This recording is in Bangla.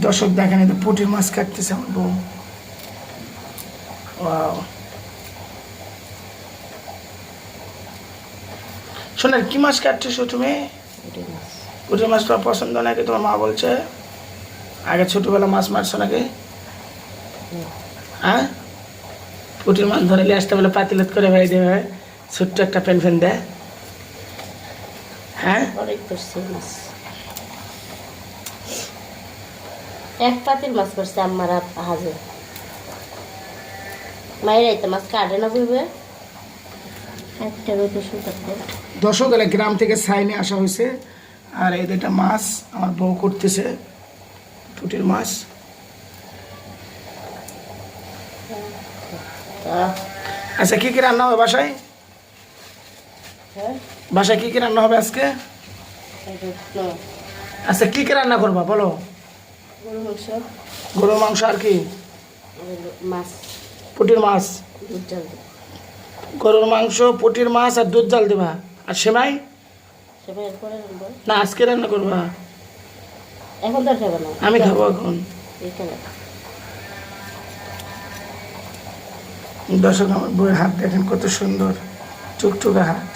দর্শক দেখেন এই পুঁটির মাছ কাটতেছে আমার বউ। ওয়াও, শোনার কি মাছ কাটতেছো তুমি? পুঁটির মাছ তোমার পছন্দ নাকি? তোমার মা বলছে আগে ছোটবেলা মাছ মারছো নাকি? হ্যাঁ, পুঁটির মাছ ধরে নিয়ে আসতে বলে পাতিলত করে ভাই দেবে, ছোট্ট একটা পেন ফেন দেয়। হ্যাঁ, এক পাতিল মাছ করছে আমার হাজে মায়ের তো মাছ কাটে না বুঝবে একটা রোদে শুকাতে। দর্শক এলা গ্রাম থেকে সাইনে আসা হয়েছে, আর এই দুটা মাছ আমার বউ করতেছে, পুঁটির মাছ। আচ্ছা, কি কি রান্না হবে বাসায়? বাসায় কি কি রান্না হবে আজকে? আচ্ছা, কি কি রান্না করবা বলো? গরু মাংস, গরুর মাংস আর কি? মাছ, পুঁটির মাছ, দুধ জাল দেব। গরুর মাংস, পুঁটির মাছ আর দুধ জাল দেবা। আর সেমাই? সেমাই এরপরে রাখবো না, আজকে রান্না করবা? এখন তো খাবো না, আমি খাবো এখন। বিকেলে। দর্শক আমার বউয়ের হাত দেখেন কত সুন্দর, টুকটুকে হাত।